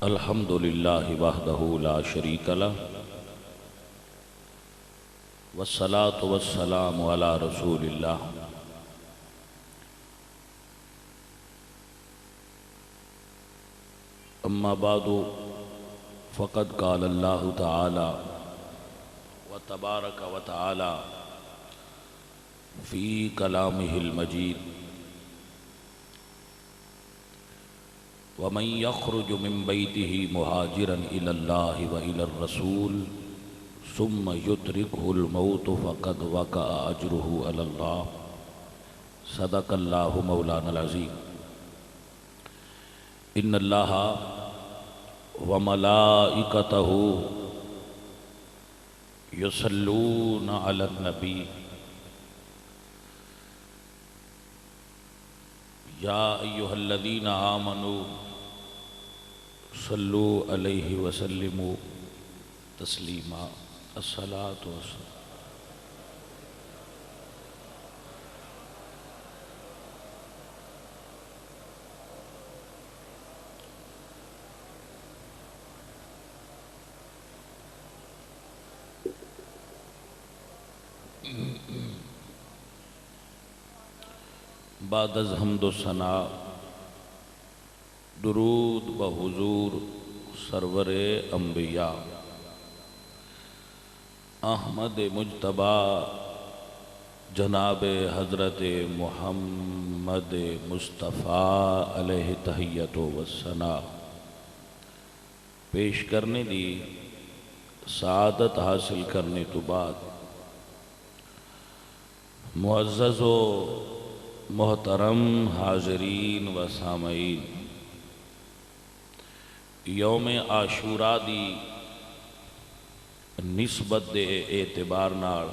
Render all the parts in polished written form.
الحمد للہ وحدہ لا شریک لہ والصلاة والسلام علی رسول اللہ اما بعد فقد قال اللہ تعالی وتبارک وتعالی فی کلامہ المجید ومن يخرج من بيته مهاجرا إلى الله وإلى الرسول ثم يدركه الموت فقد وقع أجره على الله صدق الله مولانا العظيم إن الله وملائكته يصلون على النبي یا ایہا الذین آمنوا صلو علیہ وسلموا تسلیما الصلاة والسلام بعد از حمد و ثنا درود بحضور سرور انبیاء احمد مجتبی جناب حضرت محمد مصطفیٰ علیہ تحیت و ثنا پیش کرنے دی سعادت حاصل کرنے تو بعد معزز و محترم حاضرین و سامعین یوم عاشوراء دی نسبت دے اعتبار نال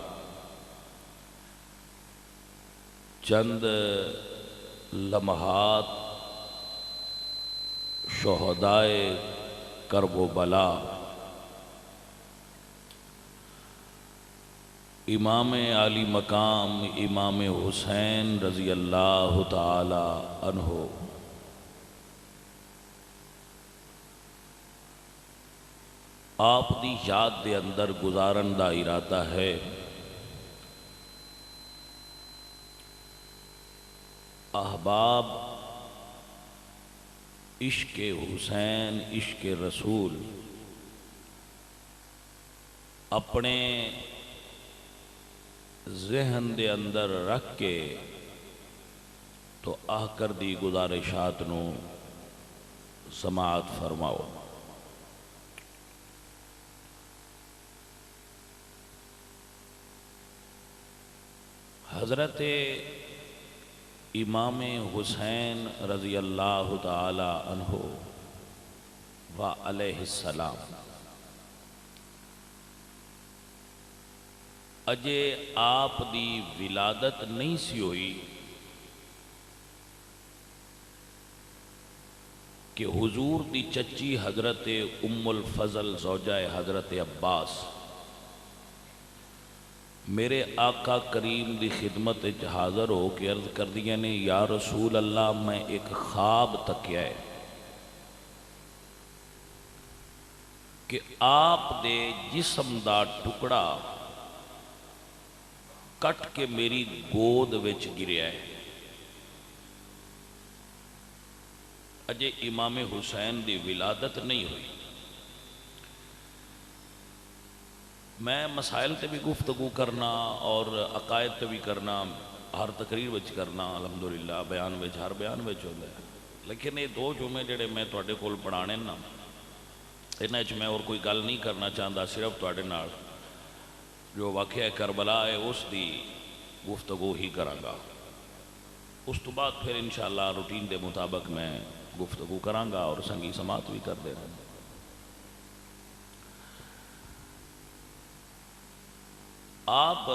چند لمحات شہدائے کرب و بلا امام عالی مقام امام حسین رضی اللہ تعالی عنہ آپ دی یاد دے اندر گزارن دا ارادہ ہے احباب عشق حسین عشق رسول اپنے ذہن دے اندر رکھ کے تو آہ کر دی گزارشات نو سماعت فرماؤ۔ حضرت امام حسین رضی اللہ تعالی عنہ و علیہ السلام اجے آپ دی ولادت نہیں سی ہوئی کہ حضور دی چچی حضرت ام الفضل زوجہ حضرت عباس میرے آقا کریم دی خدمت حاضر ہو کے عرض کر دیا نے یا رسول اللہ میں ایک خواب تکیا ہے کہ آپ دے جسم دا ٹکڑا کٹ کے میری گود وچ گریا ہے۔ اجے امام حسین دی ولادت نہیں ہوئی۔ میں مسائل تے بھی گفتگو کرنا اور عقائد تے بھی کرنا ہر تقریر وچ کرنا الحمدللہ بیان وچ ہر بیان وچ ہوتا ہے، لیکن یہ دو جمعے جڑے میں تواڈے کول پڑھانے نا انہاں وچ میں اور کوئی گل نہیں کرنا چاہتا، صرف تواڈے نال جو واقعہ کربلا ہے اس دی گفتگو ہی کرانگا۔ اس تو بعد پھر انشاءاللہ روٹین دے مطابق میں گفتگو کرانگا اور سنگی سماعت بھی کر دے رہا ہوں۔ آپ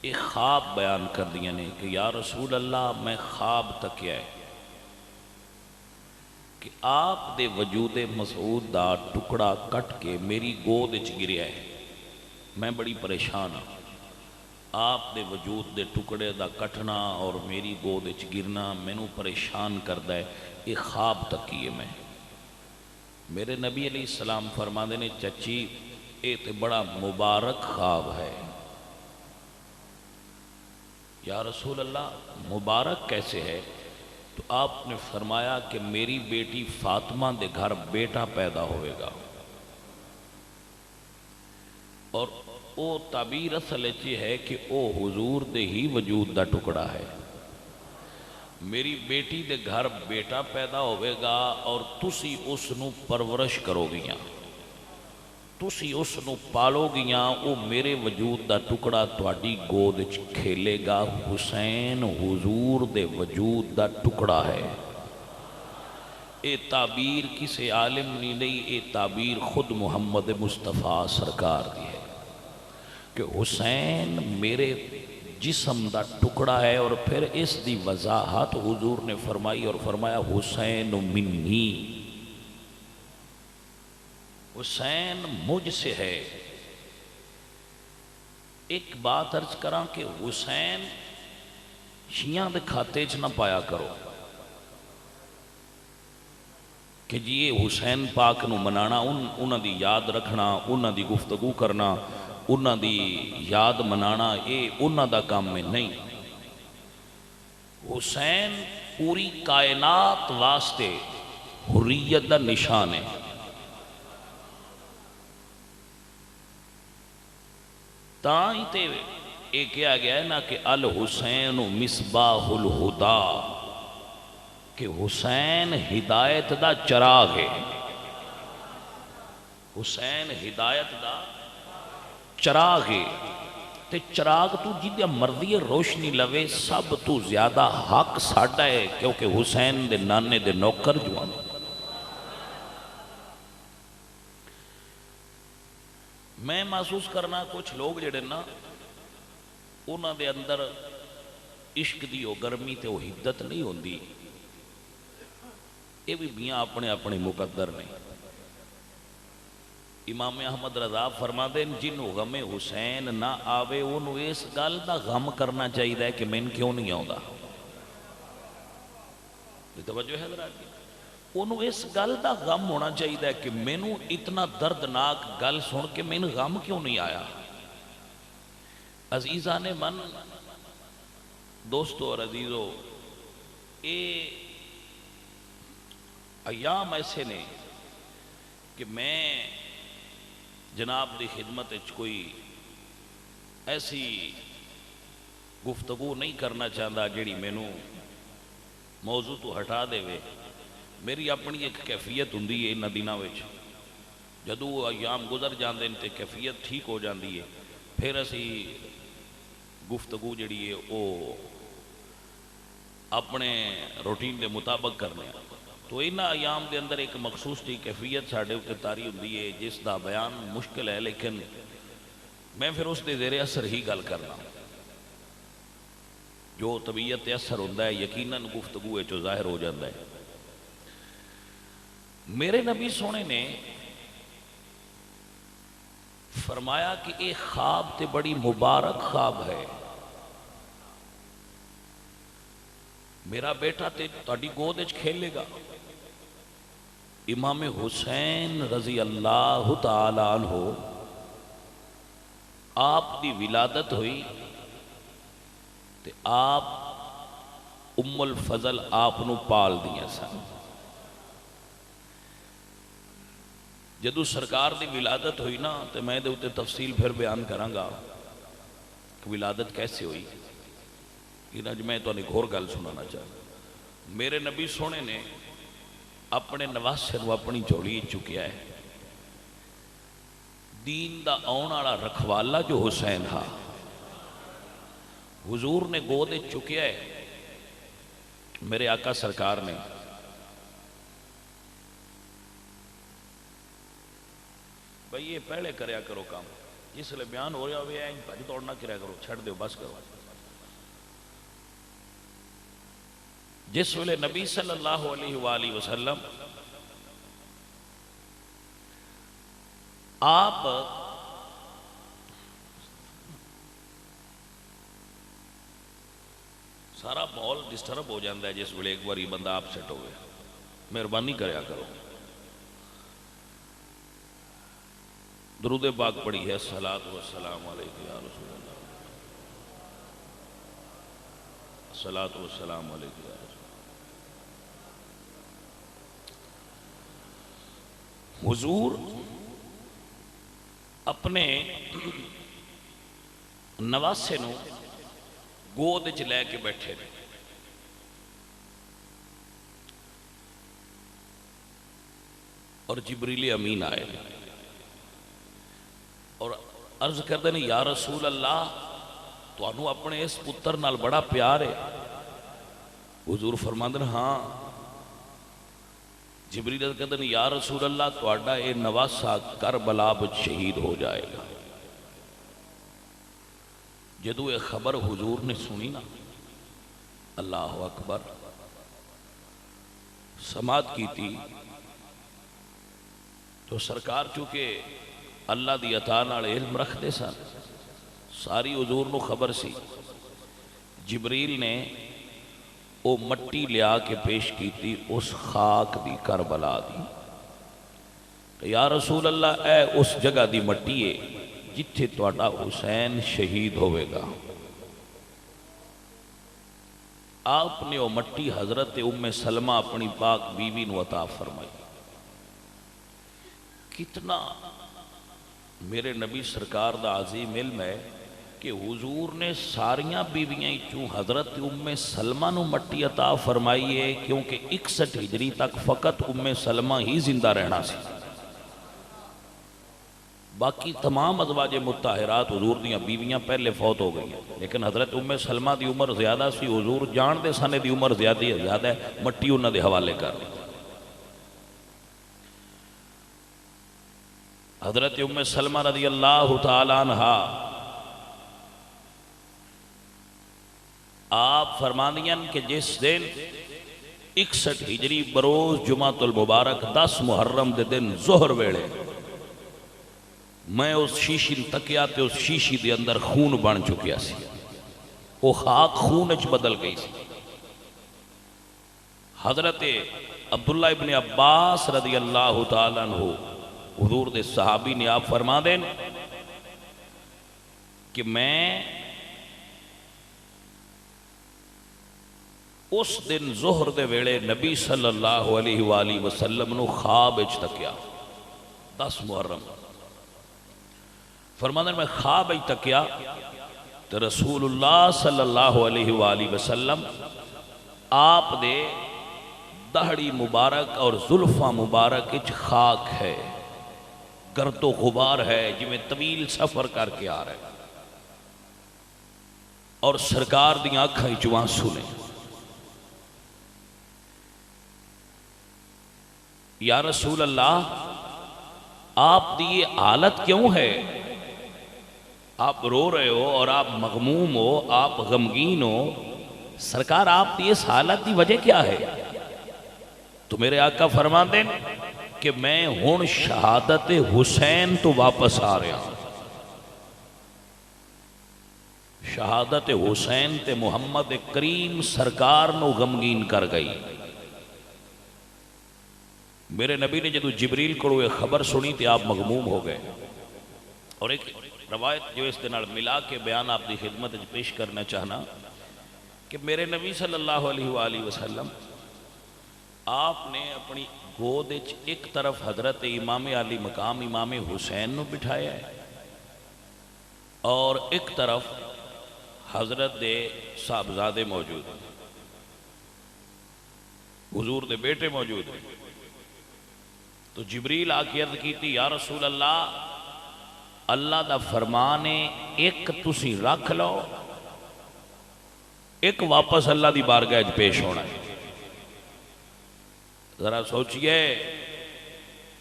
ایک خواب بیان کر دیا نے کہ یا رسول اللہ میں خواب تکیا ہے کہ آپ دے وجود مسعود دا ٹکڑا کٹ کے میری گود وچ گریا ہے، میں بڑی پریشان ہوں۔ آپ دے وجود دے ٹکڑے دا کٹنا اور میری گود وچ گرنا مینوں پریشان کردا ہے، یہ خواب تکیے میں۔ میرے نبی علیہ السلام فرماندے نے چچی یہ تے بڑا مبارک خواب ہے۔ یا رسول اللہ مبارک کیسے ہے؟ تو آپ نے فرمایا کہ میری بیٹی فاطمہ دے گھر بیٹا پیدا ہوئے گا، اور او تعبیر اصل یہ ہے کہ او حضور دے ہی وجود دا ٹکڑا ہے۔ میری بیٹی دے گھر بیٹا پیدا ہوئے گا اور تسی اس نو پرورش کرو گیاں، تسی اس نو پالو گیاں، او میرے وجود دا ٹکڑا تواڈی گود وچ کھیلے گا۔ حسین حضور دے وجود دا ٹکڑا ہے۔ اے تعبیر کسی عالم نہیں، اے تعبیر خود محمد مصطفیٰ سرکار دی ہے کہ حسین میرے جسم دا ٹکڑا ہے، اور پھر اس دی وضاحت حضور نے فرمائی اور فرمایا حسین منی، حسین مجھ سے ہے۔ ایک بات عرض کراں کہ حسین شیعہ دے کھاتے چ نہ پایا کرو کہ جی یہ حسین پاک نو منانا، انہاں دی یاد رکھنا، انہاں دی گفتگو کرنا، انہاں دی یاد منانا، یہ انہاں دا کام میں نہیں۔ حسین پوری کائنات واسطے حریت دا نشان ہے۔ تاں ہی تے یہ کہا گیا ہے نا کہ الحسین مصباح الہدا، کہ حسین ہدایت دا چراغ ہے۔ حسین ہدایت دا چراغ ہے، تے چراغ تو جدیا مرضی روشنی لوے سب تو زیادہ حق ساڈا ہے، کیونکہ حسین دے نانے دے نوکر جوان۔ میں محسوس کرنا کچھ لوگ جڑے نا انہاں دے اندر عشق دی او گرمی تے او حدت نہیں ہوندی، یہ بھی میاں اپنے اپنے مقدر نے۔ امام احمد رضا فرما دیں جنہوں غم حسین نہ آوے انہوں اس گل دا غم کرنا چاہیے کہ میں کیوں نہیں آؤں، توجہ ہے ذرا کی، انہوں اس گل دا غم ہونا چاہیے کہ مینوں اتنا دردناک گل سن کے مینوں غم کیوں نہیں آیا۔ عزیزان من، دوستو اور عزیزو، اے ایام ایسے نے کہ میں جناب دی خدمت کوئی ایسی گفتگو نہیں کرنا چاہتا جیڑی مینوں موضوع تو ہٹا دے وے۔ میری اپنی ایک کیفیت ہوندی ہے انہاں دناں وچ، جدوں ایام گزر جاندے تے کیفیت ٹھیک ہو جاندی ہے، پھر اسی گفتگو جڑی ہے وہ اپنے روٹین دے مطابق کرنے ہیں۔ تو انہاں ایام دے اندر ایک مخصوص ٹی کیفیت ساڑھے اوپر تاری ہوندی ہے جس دا بیان مشکل ہے، لیکن میں پھر اس دے زیر اثر ہی گل کرنا، جو طبیعت اثر ہوندہ ہے یقیناً گفتگو ہے جو ظاہر ہو جاندہ ہے۔ میرے نبی سونے نے فرمایا کہ ایک خواب تے بڑی مبارک خواب ہے، میرا بیٹا تے تاڑی گود وچ کھیلے گا۔ امام حسین رضی اللہ تعالی عنہ آپ دی ولادت ہوئی تے آپ ام الفضل آپ نو پال دیا سن۔ جدو سرکار دی ولادت ہوئی نا تے میں دے اتے تفصیل پھر بیان کرانگا کہ ولادت کیسے ہوئی، لیکن آج میں تو انہیں گھور گل سنانا چاہتا۔ میرے نبی سونے نے اپنے نواسے نو اپنی جوڑی چکیا ہے، دین دا آناڑا رکھوالا جو حسین تھا حضور نے گودے چکیا ہے۔ میرے آقا سرکار نے بھئی یہ پہلے کریا کرو کام، جس لئے بیان ہو رہا ہوئے ہیں بھائی توڑنا کریا کرو، چھڑ دیو بس کرو۔ جس ویلے نبی صلی اللہ علیہ وآلہ وسلم آپ سارا ماحول ڈسٹرب ہو جاتا ہے جس ویلے ایک باری بندہ آپ سیٹ ہوئے. مہربانی کریا کرو. درود پاک پڑھی ہے الصلاۃ والسلام علیک یا رسول اللہ. الصلاۃ والسلام علیک یا رسول اللہ. حضور اپنے نواسے نو گود وچ لے کے بیٹھے نے. اور جبریل امین آئے اور عرض کرتے ہیں یا رسول اللہ تو انہوں اپنے اس پتر نال بڑا پیار ہے. حضور فرماندے ہیں ہاں. جبریل کہتے ہیں یا رسول اللہ تو اڈا اے نواسا کربلا وچ شہید ہو جائے گا. جدو یہ خبر حضور نے سنی نا اللہ اکبر سماعت کی تھی تو سرکار چونکہ اللہ دی عطا نال علم رکھتے سن ساری حضور نو خبر سی. جبریل نے وہ مٹی لیا کے پیش کی تھی اس خاک دی کربلا دی کہ یا رسول اللہ اے اس جگہ دی مٹی ہے جتھے تواڈا حسین شہید ہوئے گا. آپ نے وہ مٹی حضرت ام سلمہ اپنی پاک بیوی نو عطا فرمائی. کتنا میرے نبی سرکار دا عظیم علم ہے کہ حضور نے ساریاں بیویاں چوں حضرت ام سلمہ نو مٹی عطا فرمائی ہے کیونکہ 61 ہجری تک فقط ام سلمہ ہی زندہ رہنا سی. باقی تمام ازواج مطہرات حضور دیاں بیویاں پہلے فوت ہو گئی ہیں لیکن حضرت ام سلمہ دی عمر زیادہ سی. حضور جان دے سانے دی عمر زیادہ ہے مٹی انہاں دے حوالے کر دی. حضرت ام سلمہ رضی اللہ تعالی عنہ آپ فرماندیاں کہ جس دن 61 ہجری بروز جمعۃ المبارک 10 محرم دے دن ظہر ویلے میں اس شیشی تکیا تے اس شیشی دے اندر خون بن چکیا سی. وہ خاک خون اچ بدل گئی سی. حضرت عبداللہ ابن عباس رضی اللہ تعالیٰ عنہ حضور دے صحابی نے آپ فرما دیں کہ میں اس دن ظہر دے ویلے نبی صلی اللہ علیہ وآلہ وسلم نو خواب اچ تکیا 10 محرم فرماندے میں خواب اچ تکیا تو رسول اللہ صلی اللہ علیہ وآلہ وسلم آپ دے دہڑی مبارک اور زلفہ مبارک اچ خاک ہے گرد و غبار ہے جویں طویل سفر کر کے آ رہے اور سرکار دی آنکھاں وچ آنسو نے. یا رسول اللہ آپ دی یہ حالت کیوں ہے؟ آپ رو رہے ہو اور آپ مغموم ہو آپ غمگین ہو. سرکار آپ دی اس حالت دی وجہ کیا ہے؟ تو میرے آقا فرما دیں کہ میں ہون شہادت حسین تو واپس آ رہا ہوں. شہادت حسین تے محمد کریم سرکار نو غمگین کر گئی. میرے نبی نے جدو جبریل کو یہ خبر سنی تھی آپ مغموم ہو گئے. اور ایک روایت جو اس دن ملا کے بیان آپ دی خدمت پیش کرنا چاہنا کہ میرے نبی صلی اللہ علیہ وآلہ وسلم آپ نے اپنی گود ایک طرف حضرت امام علی مقام امام حسین نو بٹھایا ہے اور ایک طرف حضرت دے صاحبزادے موجود ہیں حضور دے بیٹے موجود ہیں. تو جبریل آ کے عرض کی تھی یا رسول اللہ اللہ دا فرمانے ایک تسی رکھ لو ایک واپس اللہ دی بارگاہ پیش ہونا ہے. ذرا سوچئے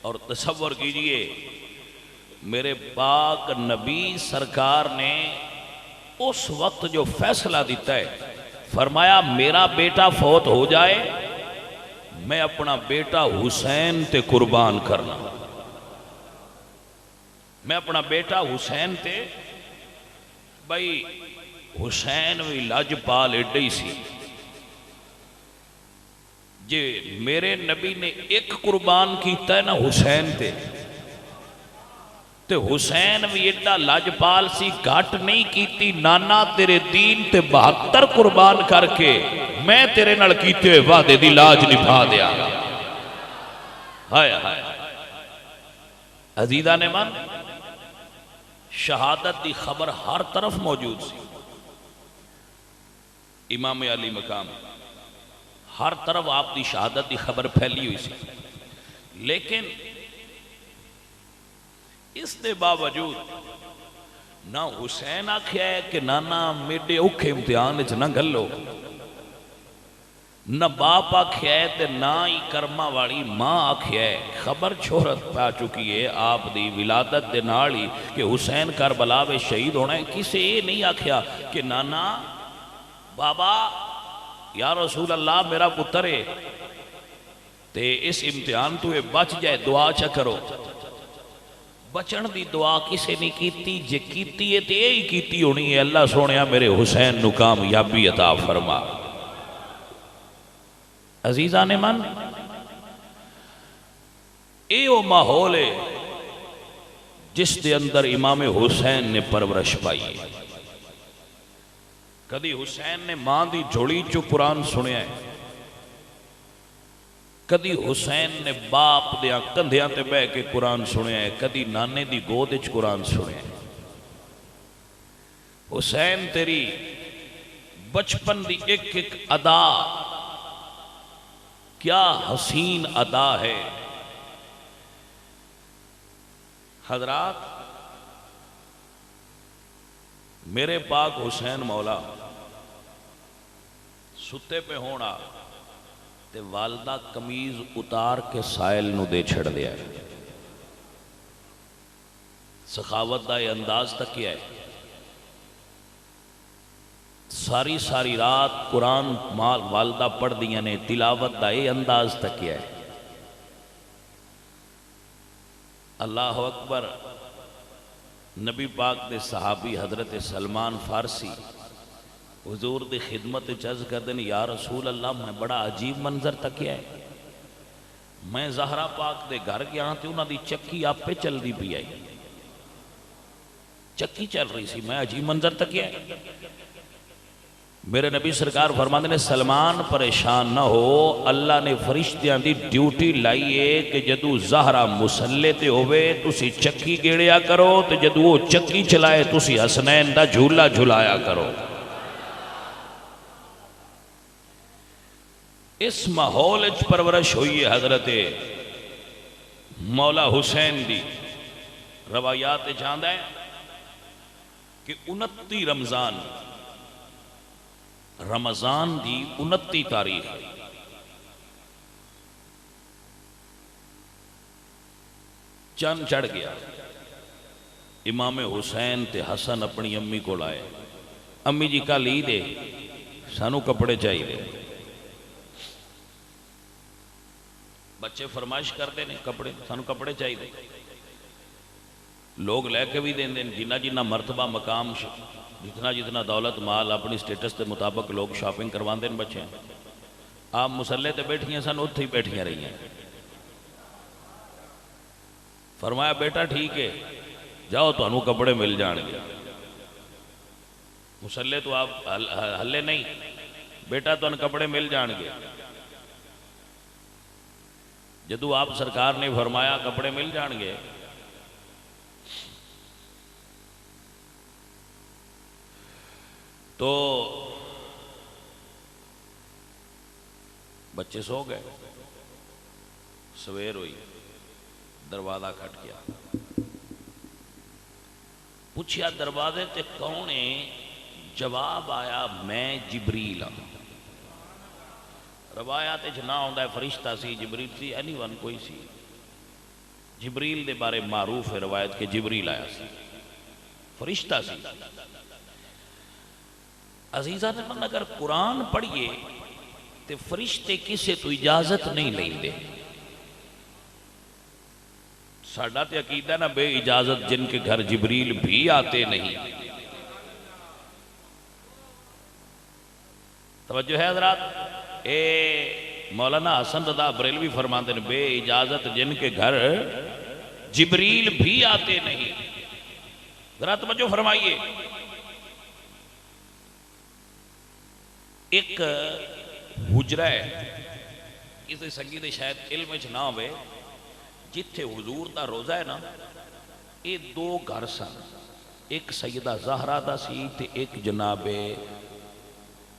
اور تصور کیجئے میرے پاک نبی سرکار نے اس وقت جو فیصلہ دیتا ہے فرمایا میرا بیٹا فوت ہو جائے میں اپنا بیٹا حسین تے قربان کرنا. میں اپنا بیٹا حسین تے بھائی حسین بھی لاجپال ایڈے ہی سی جے میرے نبی نے ایک قربان کیتا ہے نا حسین تے حسین بھی ایڈا لاجپال سی گھٹ نہیں کیتی نانا تیرے دین تے 72 قربان کر کے میں تیرے نال کیتے ہوئے وعدے دی لاج نبھا دیا ہائے ہائے عزیزہ نے من شہادت دی خبر ہر طرف موجود سی امام علی مقام ہر طرف آپ دی شہادت دی خبر پھیلی ہوئی سی لیکن اس دے باوجود نہ حسین آکھیا ہے کہ نانا میڈے اوکھے امتحان وچ نہ گھلو نہ باپ آکھیا ہے تے نہ ہی کرما والی ماں آکھیا ہے خبر شہرت پا چکی ہے آپ دی ولادت دے نال ہی کہ حسین کربلا میں شہید ہونا ہے کسے یہ نہیں آکھیا کہ نانا بابا یا رسول اللہ میرا پتر ہے تے اس امتحان تو بچ جائے دعا چا کرو بچن دی دعا کسے نہیں کیتی جے کیتی ہے تے یہی کیتی ہونی ہے اللہ سونیا میرے حسین نو کامیابی عطا فرما عزیزہ نے من اے او ماحول ہے جس دے اندر امام حسین نے پرورش پائی ہے کدی حسین نے ماں دی جھوڑی چو قرآن سنیا ہے کدی حسین نے باپ دیا کندھیاں تے بہ کے قرآن سنیا ہے کدی نانے دی گود وچ قرآن سنیا ہے حسین تیری بچپن دی ایک ایک ادا کیا حسین ادا ہے حضرات میرے پاک حسین مولا ستے پہ ہونا تے والدہ کمیز اتار کے سائل نو دے چھڑ دیا ہے سخاوت دا یہ انداز تک کیا ہے ساری ساری رات قرآن مال والدہ پڑھ دیا نے تلاوت دا یہ انداز تک کیا ہے اللہ اکبر نبی پاک دے صحابی حضرت سلمان فارسی حضور دی خدمت چز کر دیں یا رسول اللہ میں بڑا عجیب منظر تک کیا ہے میں زہرہ پاک دے گھر گیا تے انہاں دی چکی آپ پہ چل دی بھی آئی چکی چل رہی سی میں عجیب منظر تک کیا ہے میرے نبی سرکار فرماندے نے سلمان پریشان نہ ہو اللہ نے فرشتیاں دی ڈیوٹی لائیے کہ جدو زہرہ مسلے تے ہوئے تسی چکی گیڑیا کرو تے جدو وہ چکی چلائے تسی حسنین دا جھولا جھلایا کرو اس ماحول اچ پرورش ہوئی ہے حضرت مولا حسین دی روایات جاندہ ہے کہ 29 رمضان دی 29 تاریخ چند چڑھ گیا امام حسین تے حسن اپنی امی کو لائے امی جی کل عید ہے سانو کپڑے چاہیے بچے فرمائش کرتے ہیں کپڑے سانو کپڑے چاہیے لوگ لے کے بھی دیں دیں جنہ جنہ مرتبہ مقام جتنا جتنا دولت مال اپنی سٹیٹس کے مطابق لوگ شاپنگ کروان دیں بچے آپ مسلے تے بیٹھی ہیں سن اتھے ہی بیٹھیاں رہی ہیں فرمایا بیٹا ٹھیک ہے جاؤ تو انہوں کپڑے مل جان گے مسلے تو آپ ہلے نہیں بیٹا تو ان کپڑے مل جان گے جدو آپ سرکار نے فرمایا کپڑے مل جان گے تو بچے سو گئے سویر ہوئی دروازہ کھٹ گیا پوچھیا دروازے تے کون ہے جواب آیا میں جبریل ہوں روایات جنا ہوندہ ہے فرشتہ سی جبریل سی اینی ون کوئی سی جبریل دے بارے معروف ہے روایت کہ جبریل آیا سی فرشتہ سی عزیزہ نے من اگر قرآن پڑھئے تے فرشتے کسے تو اجازت نہیں لیں دے ساڑھا تے عقیدہ نہ بے اجازت جن کے گھر جبریل بھی آتے نہیں توجہ ہے حضرات؟ اے مولانا حسن رضا بریلوی فرماتے ہیں بے اجازت جن کے گھر جبریل بھی آتے نہیں. ذرا توجہ فرمائیے. ایک حجرہ ہے کسی سنگی شاید علم وچ نہ ہوئے جتھے حضور دا روزہ ہے نا یہ دو گھر سن. ایک سیدہ زہرا دا سی تے ایک جناب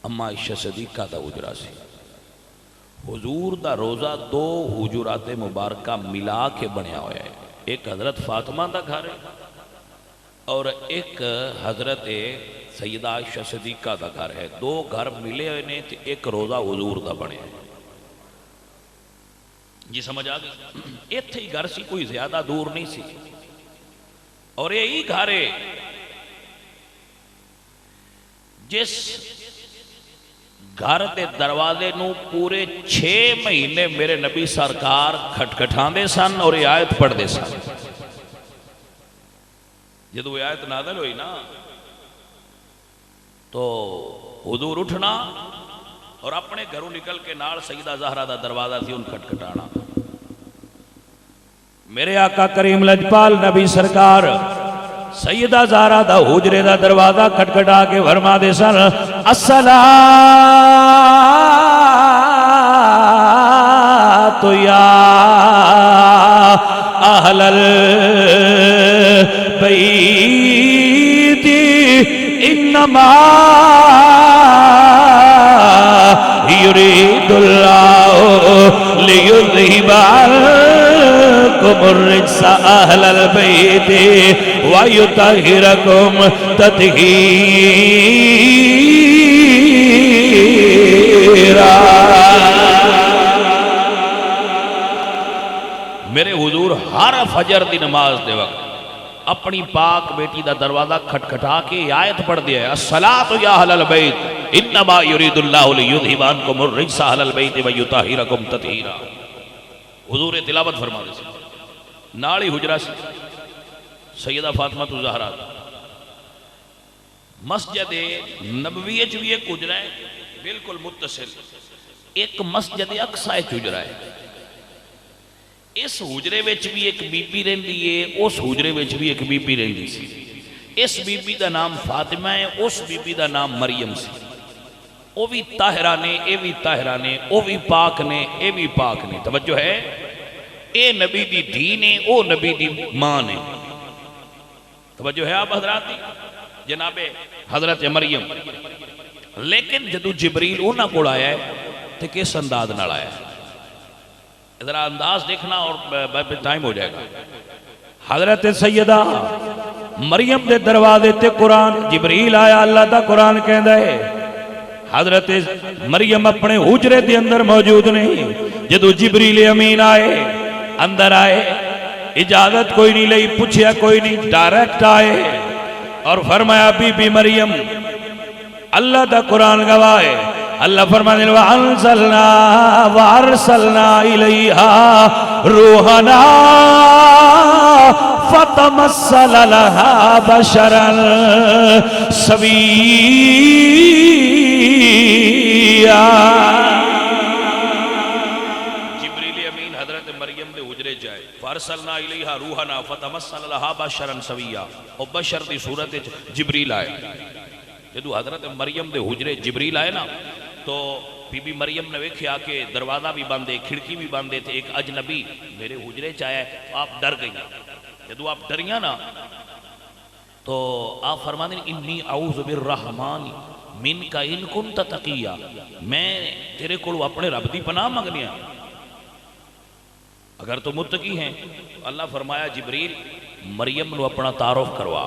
اما عائشہ صدیقہ دا حجرہ سی. حضور دا روزہ دو حجرات مبارکہ ملا کے بنیا ہوا ہے. ایک حضرت فاطمہ دا گھر ہے اور ایک حضرت سیدہ عائشہ صدیقہ دا گھر ہے. دو گھر ملے ہوئے نے تے ایک روزہ حضور دا بنے. جی سمجھ آ گئی؟ ایتھے ہی گھر سی، کوئی زیادہ دور نہیں سی. اور یہی گھر ہے جس گھر دے دروازے نو پورے 6 مہینے میرے نبی سرکار کھٹکھٹاندے سن اور یہ آیت پڑھ دے سن. جب وہ آیت نازل ہوئی نا تو حضور اٹھنا اور اپنے گھروں نکل کے نال سیدہ زہرا دا دروازہ تھی ان کھٹکھٹانا. میرے آقا کریم لجپال نبی سرکار سیدہ زہرا دا حجرے دا دروازہ کھٹکھٹا کے فرما دے سن الصلاۃ یا اہل البیت انما یرید اللہ لیذہب عنکم الرجس اہل البیت ویطہرکم تطہیرا. میرے حضور ہر فجر دی نماز دے وقت اپنی پاک بیٹی دا دروازہ کھٹکھٹا کے آیت پڑھ دیا ہے الصلاۃ یا اہل البیت انما یرید اللہ لیذہب عنکم الرجس اہل البیت ویطہرکم تطہیرا. حضور تلاوت فرما دے سی. نالی حجرہ سی سیدہ فاطمہ الزہرا. مسجد نبوی بھی ایک حجرہ ہے بالکل متصل. ایک مسجد اقصی حجرہ ہے. اس حجرے وچ بھی ایک بی بی رہندی ہے، اس حجرے وچ بھی ایک بی بی رہندی سی. اس بی بی دا نام فاطمہ ہے، اس بی بی دا نام مریم سی. او بھی طاہرہ نے، اے بھی طاہرہ نے، او بھی پاک نے، اے بھی پاک نے. توجہ ہے؟ اے نبی دی دھی نے، او نبی دی ماں نے. توجہ ہے آپ حضرات دی؟ جناب حضرت مریم. لیکن جدو جبریل انہاں کو آیا ہے تو کس انداز نہ آیا ہے؟ ذرا انداز دیکھنا اور ٹائم ہو جائے گا. حضرت سیدہ مریم دے دروازے تے قرآن جبریل آیا. اللہ دا قرآن کہندا ہے حضرت مریم اپنے حجرے دے اندر موجود نہیں. جدو جبریل امین آئے اندر آئے اجازت کوئی نہیں لئی، پوچھیا کوئی نہیں، ڈائریکٹ آئے اور فرمایا بی بی مریم اللہ دا قرآن گواہ ہے. اللہ فرمانے وَأَنزَلْنَا وَأَرْسَلْنَا إِلَيْهَا رُوحَنَا فَتَمَثَّلَ لَهَا بَشَرًا سَوِيًّا. جبریل امین حضرت مریم دے حجرے جائے فَأَرْسَلْنَا إِلَيْهَا رُوحَنَا فَتَمَثَّلَ لَهَا بَشَرًا سَوِيًّا. اور بشر دی صورت جبریل آئے. جدو حضرت مریم دے حجرے جبریل آئے نا تو بی بی مریم نے ویکھیا کہ دروازہ بھی بندے، کھڑکی بھی بندے تھے، ایک اجنبی میرے حجرے چاہے. آپ ڈر گئی. جدو آپ ڈریاں نا تو آپ فرمانے انی اعوذ بالرحمن منک ان کنت تقیا. میں تیرے کو اپنے رب دی پناہ منگنیا اگر تو متقی ہیں. اللہ فرمایا جبریل مریم نو اپنا تعارف کروا.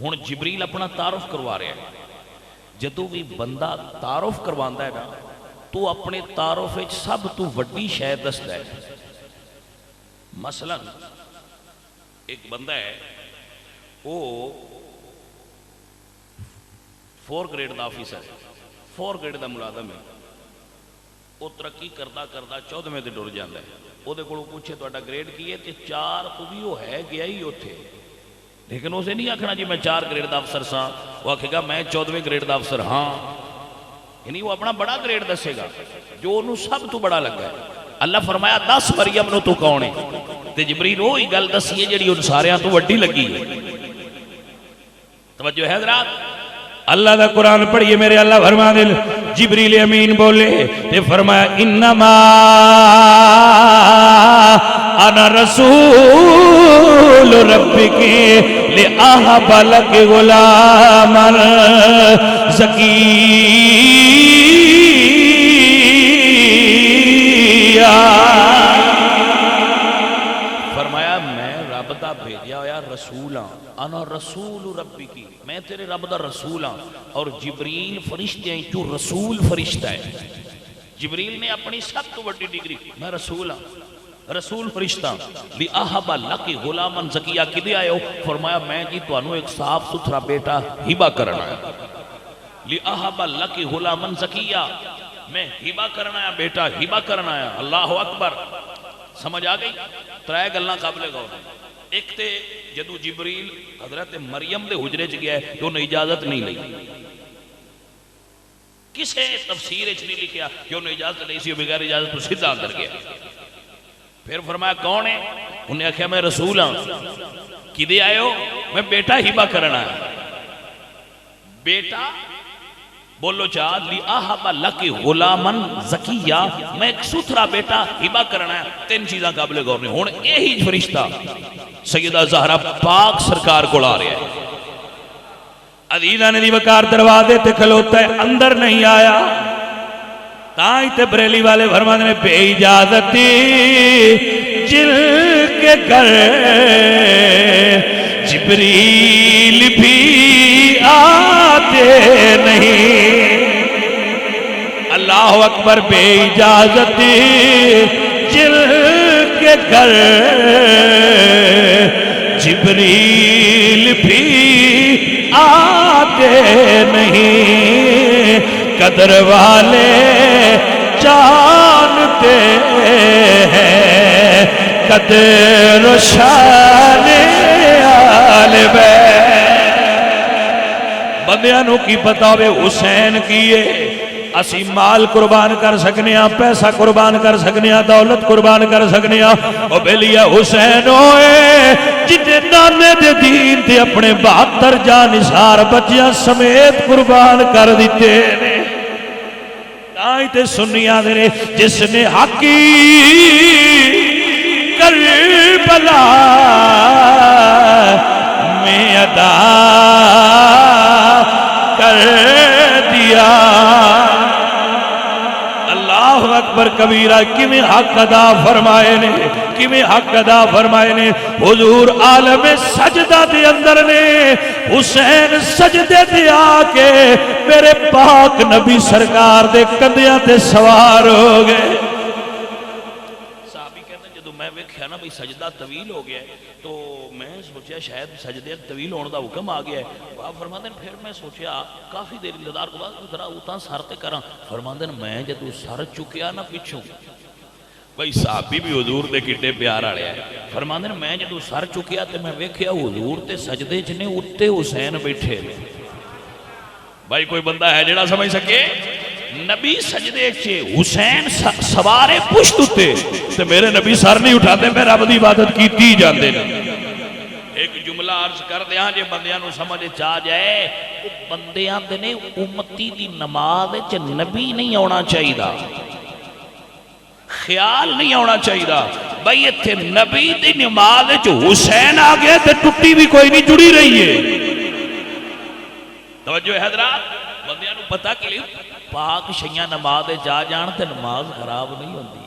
ہن جبریل اپنا تعارف کروا رہے ہیں. جدو بھی بندہ تعارف کرواندا ہے نا تو اپنے تعارف وچ سب تو وڈی شے دسدا ہے. مثلا ایک بندہ ہے وہ 4 گریڈ دا آفیسر ہے، 4 گریڈ دا ملازم ہے. وہ ترقی کردا کردا 14ویں تے ٹر جاندا ہے. وہ دے کولوں پوچھے تہاڈا گریڈ کی ہے تے 4 تو بھی وہ ہے گیا ہی اوتھے. لیکن اسے نہیں آکھنا جی میں 4 گریڈ دا افسر ساں. وہ آکھے گا میں 14ویں گریڈ دا افسر ہاں. یعنی وہ اپنا بڑا گریڈ دسے گا جو انہوں سب تو بڑا لگا ہے. اللہ فرمایا 10 مریم نو تو کون ہے تے جبریل وہی گل دسی ہے جڑی ان ساریاں تو وڈی لگی ہے. توجہ ہے حضرات. اللہ دا قرآن پڑھئے میرے. اللہ فرما دے جبریل امین بولے تے فرمایا انما انا رسول ربک لأہب لک غلاما زکیہ. فرمایا میں رب دا بھیجیا ہویا رسول ہاں. انا رسول ربی کی میں تیرے رب دا رسول ہاں. اور جبریل فرشتے ہیں جو رسول فرشتہ ہے. جبریل نے اپنی سب تو بڑی ڈگری میں رسول ہاں رسول فرشتہ. لِأَحَبَ لَكِ غُلَامًا زَكِيًّا کدے آئے ہو؟ فرمایا میں جی توانوں ایک صاف ستھرا بیٹا ہبہ کرنا ہے. لِأَحَبَ لَكِ غُلَامًا زَكِيًّا میں ہبہ کرنا ہے بیٹا ہبہ کرنا ہے. اللہ اکبر. سمجھ آ گئی؟ ترائے گلنا قابل غور. ایک تے جدو جبریل حضرت مریم دے حجرے چ گیا ہے تو انہیں اجازت نہیں لئی. کسے تفسیر اچھ نہیں لکھیا کہ انہیں اجازت نہیں سی بغیر اجازت تو سیدھا اندر گیا. پھر فرمایا کون ہے؟ انہیں کہا میں رسول ہوں. کدے آئے ہو؟ میں بیٹا ہبہ کرنا ہے. بیٹا بولو چاہ لِأَحَبَ لَكِ غُلَامًا زَكِيًّا میں ایک ستھرا بیٹا ہبہ کرنا ہے. 3 چیزاں قابل غور نہیں. ہون یہی فرشتہ سیدہ زہرہ پاک سرکار کو لا رہے ہیں. عزیزہ نے دی وقار دروازے تے کھلوتا ہے اندر نہیں آیا. تائیں تے بریلی والے فرماتے نے بے اجازتی جل کے گھر جبریل بھی آتے نہیں. اللہ اکبر. بے اجازتی جل کے گھر جبریل بھی آتے نہیں. قدر والے جانتے ہیں قدر شان آل بیت. بندیاں نو کی پتا ہوئے حسین کیے اسی مال قربان کر سکنے ہیں پیسہ قربان کر سکنے ہیں دولت قربان کر سکنے ہیں. او بیلیا حسین ہوئے جتے نانے دے دین تے اپنے 72 جانثار بچیاں سمیت قربان کر دیتے نے. تائیں تے سنیاں دے جس نے حقی کربلا میں ادا کر دیا. اللہ اکبر کبیرہ. کیویں حق ادا فرمائے نے کیویں حق ادا فرمائے نے. حضور عالم سجدہ دے اندر نے حسین سجدے دے آکے میرے پاک نبی سرکار دے کندیاں تے سوار ہو گئے. صحابی کہتے ہیں جدو میں ویکھیا نا بھئی سجدہ طویل ہو گیا ہے تو میں سوچیا شاید سجدے طویل ہونے دا حکم آ گیا ہے. آپ فرماتے ہیں پھر میں سوچیا کافی دیر انتظار کو بعد ذرا اتنا سر تے کراں. فرماتے ہیں میں جدو سر چکیا نا پیچھوں بھئی صحابی بھی حضور دے کٹے پیار آڑے ہیں. فرماتے ہیں میں جدو سر چکیا تے میں ویکھیا حضور تے سجدے جنے اتے حسین بیٹھے. بھائی کوئی بندہ ہے جڑا سمجھ سکے نبی سجدے چھے حسین سوارے پشت اتے تے میرے نبی سر نہیں اٹھاتے میں رب دی عبادت کی تی جاندے نا. ایک جملہ عرض کر دیاں جے بندیاں نو سمجھ چاہ جائے وہ بندیاں دے نے امتی دی نماز چ نبی نہیں ہونا چاہیے دا خیال نہیں ہونا چاہیے دا. بھئی اتھے نبی دی نماز چ حسین آگئے تے ٹوٹی بھی کوئی نہیں جڑی رہی ہے. توجہ حضرات. بندیاں نو پتہ کہ لئے پاک شیعہ نماز جا جان تے نماز خراب نہیں ہوندی.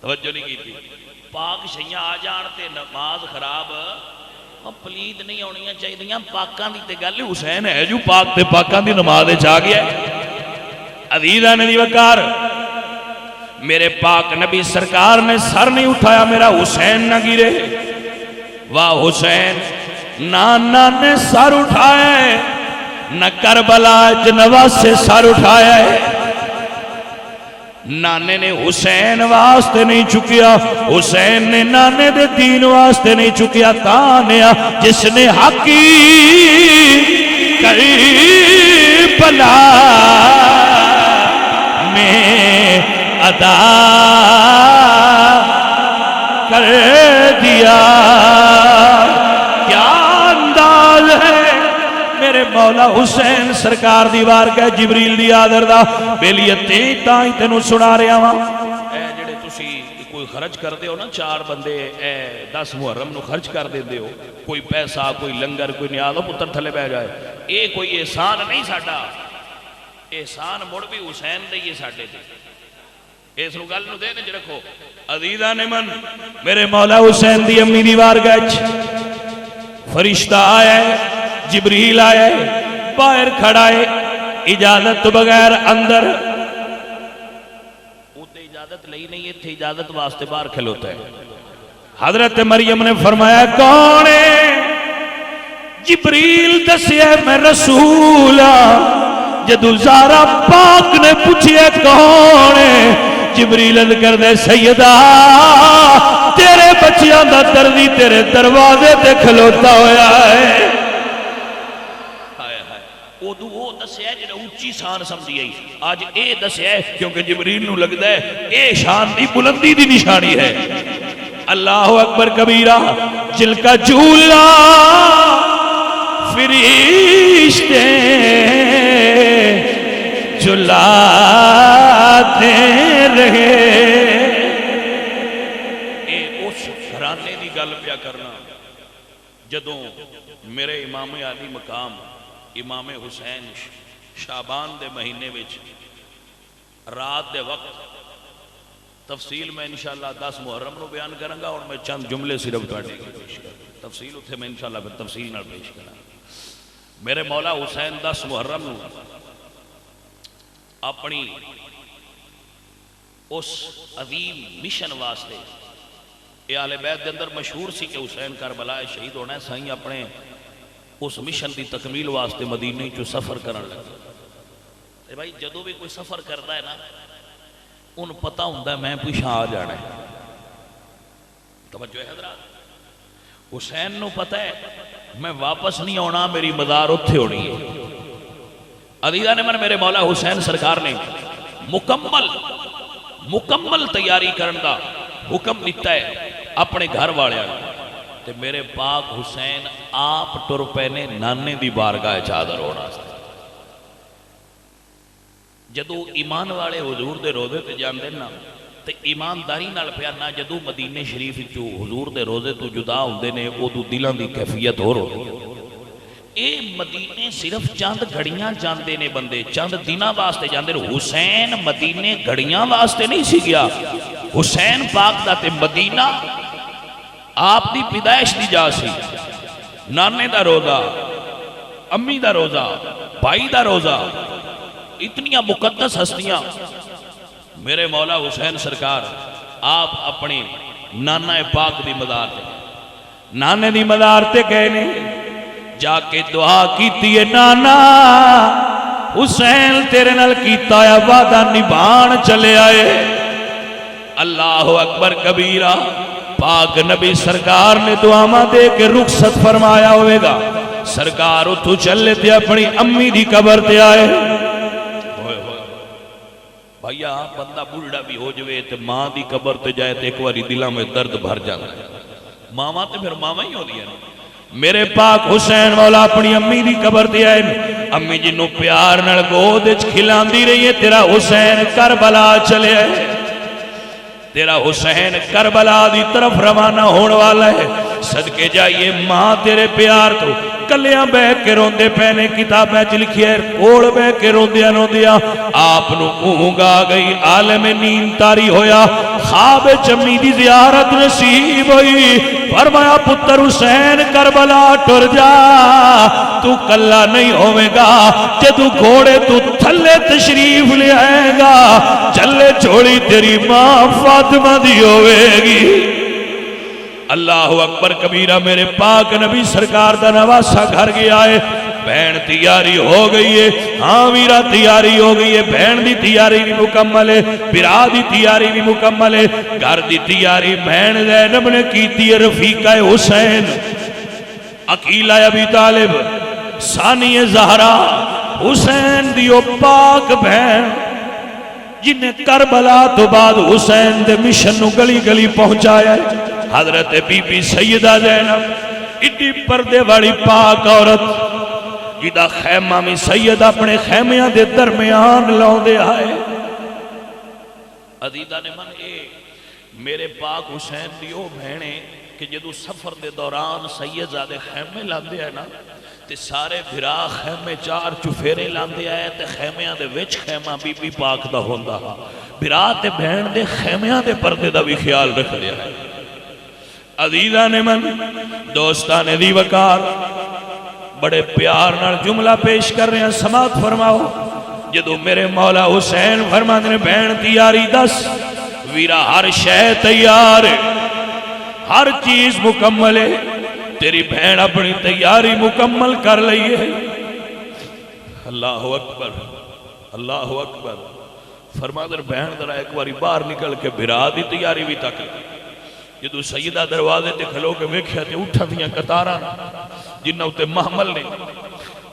توجہ نہیں کی تھی. پاک شیعہ آ جان تے نماز خراب پلید نہیں ہونیاں چاہیے دیاں. پاکاں دی تے گل حسین ہے جو پاک تے پاکاں دی نماز جا گیا ہے. عزیزہ نے دی وقار میرے پاک نبی سرکار نے سر نہیں اٹھایا میرا حسین نہ گرے. واہ حسین. نانا نے سر اٹھایا ہے نہ کربلا جنوا سے سر اٹھایا ہے. نانے نے حسین واسطے نہیں چکیا حسین نے نانے دے دین واسطے نہیں چکیا. تانیا جس نے حقی قریب بلا میں ادا کر دیا. کیا انداز ہے میرے مولا حسین سرکار دی بارگاہ جبریل دی آدر دا بیلیتے تائیں تینوں سنا رہا ہاں. اے جڑے تسی کوئی خرچ کر دے ہو نا 4 بندے اے 10 محرم نو خرچ کر دے ہو, کوئی پیسہ کوئی لنگر کوئی نیاز ہو پتر تھلے بہ جائے, اے کوئی احسان نہیں ساڈا, احسان مڑ بھی حسین دے یہ ساڈے تے. اس نو گل نو دے نے رکھو. عزیزان من میرے مولا حسین دی امی دی بارگاہ فرشتہ آیا ہے, جبریل آیا ہے, باہر کھڑا ہے, اجازت بغیر اندر. اوتے اجازت لئی نہیں, تھے اجازت واسطے باہر کھلوتا ہے. حضرت مریم نے فرمایا کون ہے؟ جبریل دسیا میں رسول ہاں. جدو زہرا پاک نے پوچھیا کون ہے, جبریل عرض کر دے سیدہ تیرے بچیاں دا دردی تیرے دروازے تے کھلوتا ہویا ہے. ادو وہ دسیا جڑا اونچی شان سمجھی آئی, آج اے دسیا ہے کیونکہ جبریل نو لگدا ہے اے شان دی بلندی دی نشانی ہے. اللہ اکبر کبیرہ. جل کا جھولا فرشتے جھلاتے رہے. اے اس گھرانے دی گل پیا کرنا جدوں میرے امام علی مقام امام حسین شعبان دے مہینے وچ رات دے وقت, تفصیل میں انشاءاللہ 10 محرم نو بیان کروں گا, اور میں چند جملے صرف تواڈے اگے پیش کروں, تفصیل اتھے میں انشاءاللہ پھر تفصیل نال پیش کراں. میرے مولا حسین 10 محرم نو اپنی اس عظیم مشن واسطے, اے اہل بیت دے اندر مشہور سی کہ حسین کربلا شہید ہونا ہے, سائیں اپنے اس مشن دی تکمیل واسطے مدینہ چو سفر کرن لگا. بھائی جدو بھی کوئی سفر کرتا ہے نا ان پتہ ہوندہ ہے میں پیچھے آ جانا ہے. توجہ ہے حضرات, حسین نو پتہ ہے میں واپس نہیں ہونا, میری مزار اتھے ہونی ہے. عزیزاں نے من میرے مولا حسین سرکار نے مکمل تیاری کرن دا حکم دیتا ہے اپنے گھر والے. تے میرے پاک حسین آپ ٹر پینے نانے دی بارگاہ چادر ہونا. جدو ایمان والے حضور دے روزے تے جاندے نا تے ایمانداری نال پیا نہ, جدو مدینے شریف چو حضور دے روزے تو جدا ہوندے نے ادو دلاں دی کیفیت ہو رہی. اے مدینے صرف چند گھڑیاں جاندے نے بندے, چند دنوں واسطے جاندے نے. حسین مدینے گھڑیاں واسطے نہیں سی گیا. حسین پاک دا تے مدینہ آپ دی پیدائش دی جا سی. نانے دا روزہ, امی دا روزہ, بھائی دا روزہ, اتنیاں مقدس ہستیاں. میرے مولا حسین سرکار آپ اپنی نانا پاک دی مدار تے, نانے دی مدار تے گئے نے, جا کے دعا کیتی ہے نانا حسین تیرے نال کیتا ہے وعدہ نبھان چلے آئے. اللہ اکبر کبیرہ. پاک نبی سرکار نے دعاواں دے کے رخصت فرمایا ہوئے گا. سرکار اتھو چلے تے اپنی امی دی قبر تے آئے. بھائیا بندہ بڑھڑا بھی ہو جوے تے ماں دی قبر تے جائے تے ایک واری دلہ میں درد بھر جانا ہے. ماما تے پھر ماما ہی ہو دیا نا. میرے پاک حسین مولا اپنی امی دی قبر تے آئے. امی جنوں پیار نال گود وچ کھلاندی رہی ہے, تیرا حسین کربلا چلے آئے. تیرا حسین کربلا دی طرف روانہ ہونے والا ہے. صدقے جائیے ماں تیرے پیار تو کلیاں بہ کے روندے پہنے, کتابیں چ لکھی ہے کوڑ بہ کے روندیاں روندیاں آپ نو اونگ آ گئی. عالم نیند تاری ہویا, خواب چمی دی زیارت نصیب ہوئی. فرمایا پتر حسین کربلا ٹر جا, تو کلا نہیں ہوئے گا. جدو گھوڑے تو تھلے تشریف لے آئے گا, چلے چھوڑی تیری ماں فاطمہ دی ہوئے گی. اللہ اکبر کبیرہ. میرے پاک نبی سرکار دا نواسا گھر گیا ہے. بہن تیاری ہو گئی ہے, ہاں ویرا تیاری ہو گئی ہے. بہن دی تیاری بھی مکمل ہے, برا دی تیاری بھی مکمل ہے. گھر دی تیاری بہن زینب نے کیتی ہے. رفیقہ حسین, عقیلہ ابی طالب, ثانی زہرا, حسین دی او پاک بہن جنہیں کربلا تو بعد حسین دے مشن نو گلی گلی پہنچایا ہے، حضرت بی بی سیدہ زینب ایڈی پردے والی پاک عورت جدا خیمہ میں سید اپنے خیمیاں دے درمیان لاؤں دے آئے۔ عزیزہ نے من اے میرے پاک حسین دی او بہنے کہ جدو سفر دے دوران سید زادے خیمے لاندے آئے نا تے سارے بھرا خیمے چار چفیرے لاندے آئے تے خیمیاں دے وچ خیمہ بی بی پاک دا ہوندہ بھرا تے بہن دے خیمیاں دے پردے دا بھی خیال رکھ دیا ہے۔ عزیزہ نے من دوستان دی وقار بڑے پیار نال جملہ پیش کر رہے ہیں، سماعت فرماؤ۔ جدو میرے مولا حسین فرماندے نے بہن تیاری دس، ویرا ہر شے تیار ہے، ہر چیز مکمل ہے، تیری بہن اپنی تیاری مکمل کر لئی ہے۔ اللہ اکبر، اللہ اکبر۔ فرماندے بہن ذرا ایک باری باہر نکل کے بھرا دی تیاری بھی تک جدو سیدہ دروازے تے کھلو کے ویکھیا تے اٹھا دیاں قطاراں جنہاں تے محمل نے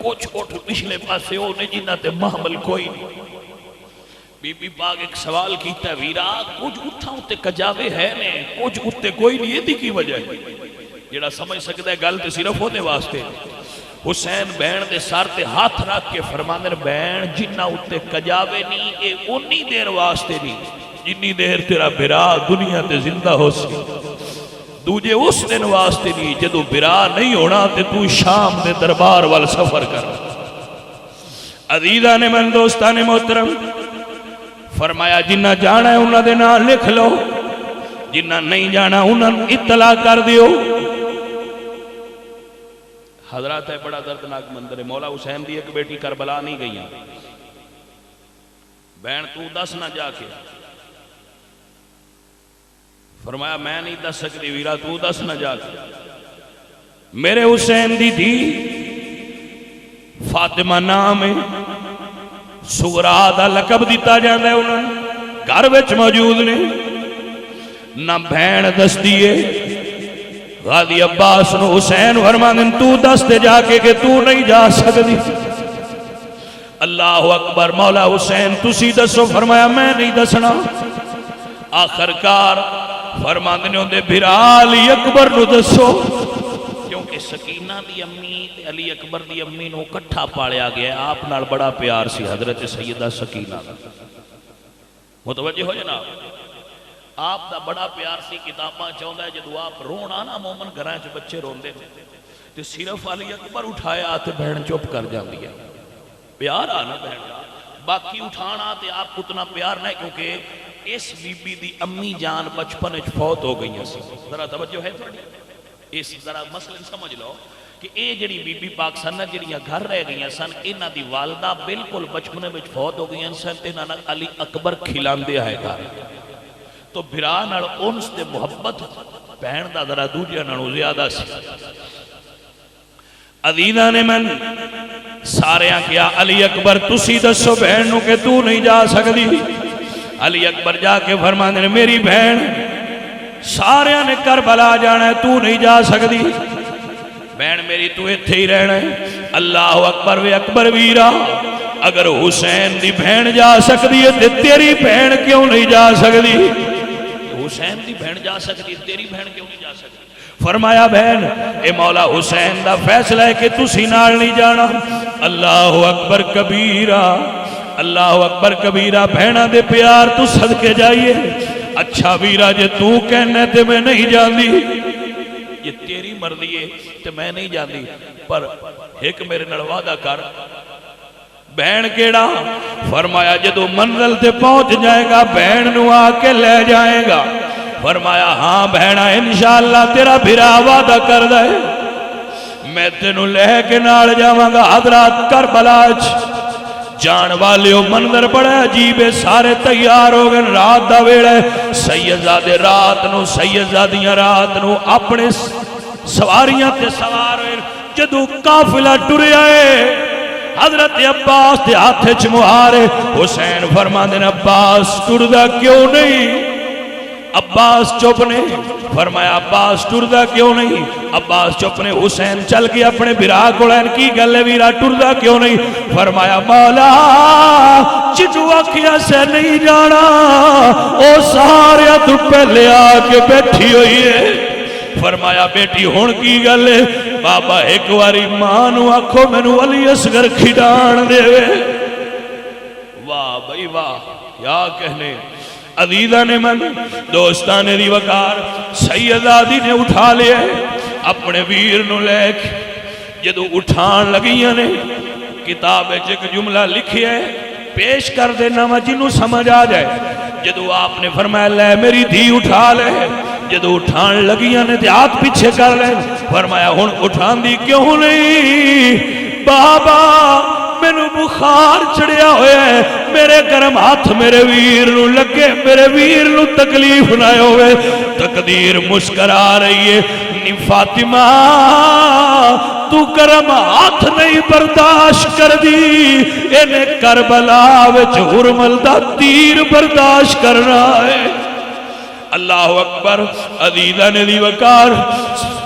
کچھ اٹھ پچھلے پاسے او نے جنہاں تے محمل کوئی نہیں۔ بی بی پاک ایک سوال کیتا ہے، ویرا کچھ اٹھاں تے کجاوے ہے نے کچھ اٹھتے کوئی نہیں، یہ دی کی وجہ ہے؟ جڑا سمجھ سکتا ہے گل تے صرف ہونے واسطے۔ حسین بہن دے سار تے ہاتھ رکھ کے فرماندے بہن جنہاں اٹھتے کجاوے نہیں اے انی دیر واسطے نہیں جنی دیر تیرا بھرا دنیا تے زندہ ہو سی، دوجے اس دن واسطے نہیں جدو بھرا نہیں ہونا تے تو شام دے دربار وال سفر کر۔ عزیزہ نے من دوستان محترم فرمایا جنہ جانا ہے انہاں دے نام لکھ لو، جنہ نہیں جانا انہاں اطلاع کر دیو۔ حضرات ہے بڑا دردناک مندر ہے، مولا حسین دی ایک بیٹی کربلا نہیں گئی ہیں، بہن تو دس نہ جا کے، فرمایا میں نہیں دس سکتی، ویرا تو دس نہ جا کے۔ میرے حسین دی تھی فاطمہ نام ہے، سغرا دا لقب دیتا جاندہ ہے، انہوں نے گھر وچ موجود نے، نہ بہن دس دیئے۔ غازی عباس نو حسین فرماندن تو دس دے جا کے کہ تو نہیں جا سکتی۔ اللہ اکبر، مولا حسین تسی دسو، فرمایا میں نہیں دسنا۔ آخرکار فرماندنے ہوندے بھرا علی اکبر نو دسو، کیونکہ سکینہ دی امی علی اکبر دی امی نو کٹھا پاڑیا گیا ہے، آپ نال بڑا پیار سی حضرت سیدہ سکینہ۔ متوجہ ہو جناب، آپ دا بڑا پیار سی، کتاباں چاہتا ہے جدو آپ رونا نا مومن گھراں چ بچے روندے تے صرف علی اکبر اٹھایا تے بہن چپ کر جاندی ہے، پیار آنا بہن کا، باقی اٹھانا تے آپ اتنا پیار نہیں، کیونکہ اس بی بی دی امی جان بچپن فوت ہو گئی ہیں سی۔ ذرا توجہ ہے تھوڑی، اس ذرا مسئلہ سمجھ لو کہ اے جڑی بی بی پاک سن جڑیاں گھر رہ گئی ہیں سن، انہاں دی والدہ بالکل بچپنے وچ فوت ہو گئی ہیں سن تے انہاں علی اکبر کھلاندے آئے گا، تو بھرا نال انس تے محبت بہن دا ذرا دوجے نالوں زیادہ سی۔ عزیزہ نے من ساریاں کیا علی اکبر تسی دسو بہن نو کہ تو نہیں جا سکتی۔ علی اکبر جا کے فرماندے نے میری بہن ساریاں نے کربلا جانا ہے، تو نہیں جا سکتی، بہن میری تو ایتھے ہی رہنا ہے۔ اللہ اکبر وے اکبر ویرا، اگر حسین دی بہن جا سکتی ہے تے تیری بہن کیوں نہیں جا سکتی؟ حسین دی بہن جا سکتی، تیری بہن کیوں نہیں جا سکتی؟ فرمایا بہن اے مولا حسین دا فیصلہ ہے کہ تسی نال نہیں جانا۔ اللہ اکبر کبیرہ، اللہ اکبر کبیرہ، بہنہ دے پیار تو صدقے جائیے۔ اچھا ویرا جے تو کہنے تے میں نہیں جاندی، یہ تیری مرضی ہے تے میں نہیں جاندی، پر ایک میرے نال وعدہ کر۔ بہن کیڑا؟ فرمایا جدو منزل تے پہنچ جائے گا بہن نو آ کے لے جائے گا۔ فرمایا ہاں بہنہ انشاءاللہ تیرا بھرا وعدہ کر دے، میں تینوں لے کے نال جاواں گا۔ حضرات کربلا جان والیو منظر بڑا عجیب ہے، سارے تیار ہو گئے، رات دا ویڑا ہے، سیدزادے رات نو سیدزادیاں رات نو اپنے سواریاں تے سوار ہوئے، جدو قافلہ ٹرے آئے حضرت عباس تے ہاتھے چ مہارے، حسین فرماندے نے عباس ٹردا کیوں نہیں؟ عباس چپ نے فرمایا عباس ٹردا کیوں نہیں؟ عباس چپ نے حسین چل کے اپنے برا کو لین کی گل ہے ویرا ٹردا کیوں نہیں؟ فرمایا مولا جدو آکھیا سے نہیں جانا او سارے تو پہلے آ کے بیٹھی ہوئی ہے۔ فرمایا بیٹی ہون کی گل ہے؟ بابا ایک واری ماں نو آکھو مینوں علی اصغر کھڈان دے۔ واہ بھائی واہ کیا کہنے۔ عزیزہ نے من دوستانے دی وقار سیدہ دی نے اٹھا لیا اپنے ویر نو لے کے جدو اٹھان لگیاں نے کتاب ایک جملہ لکھی ہے پیش کر دینا جنوں سمجھ آ جائے۔ جدو آپ نے فرمایا لے میری دھی اٹھا لے، جدو اٹھان لگیاں نے تے ہاتھ پیچھے کر لے۔ فرمایا ہن اٹھان دی کیوں نہیں؟ بابا مینوں بخار چڑھیا ہویا ہے، میرے گرم ہاتھ میرے ویر نو لگے، میرے ویر نو تکلیف نہ ہوئے۔ تقدیر مسکرا رہی ہے نی فاطمہ تو گرم ہاتھ نہیں برداشت کر دی، انہیں کربلا وچ ہرمل دا تیر برداشت کرنا ہے۔ اللہ اکبر۔ عزیزہ نے دی وقار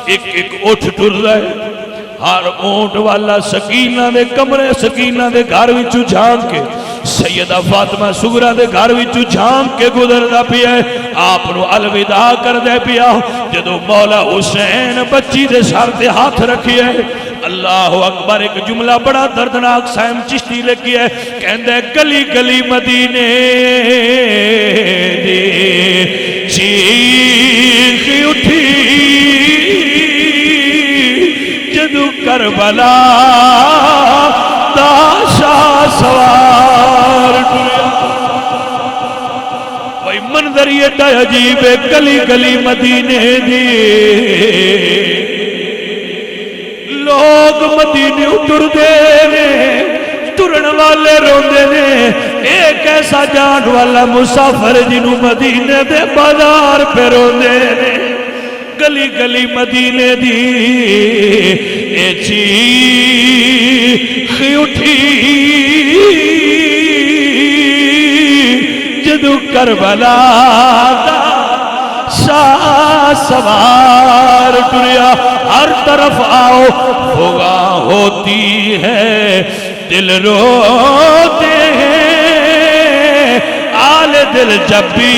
ایک ایک اٹھ ٹر رہے، ہر اونٹ والا سکینہ دے کمرے سکینہ دے گھر وچوں جھانک کے سیدہ فاطمہ سغرا دے گھر وچوں جھانک کے گزردا پیا ہے، آپ نو الوداع کر دے پیا۔ جدو مولا حسین بچی دے سر تے ہاتھ رکھیا ہے، اللہ اکبر، ایک جملہ بڑا دردناک سائم چشتی لگی ہے، کہندے گلی گلی مدینے دے چیخ اٹھی جدو کربلا دا شاہ سوار ٹریا۔ وہی منظر یہ ڈا عجیب ہے، گلی گلی مدینے دی لوگ مدینے ٹر دے نے، ٹرن والے روندے نے، ایک ایسا جان والا مسافر جنوں مدینے دے بازار پہ روندے نے۔ گلی گلی مدینے دی اے چیخ اٹھی جدو کربلا دا شاہ سوار ٹریا۔ ہر طرف آؤ فغاں ہوتی ہے دل روتے ہیں، آل دل جب بھی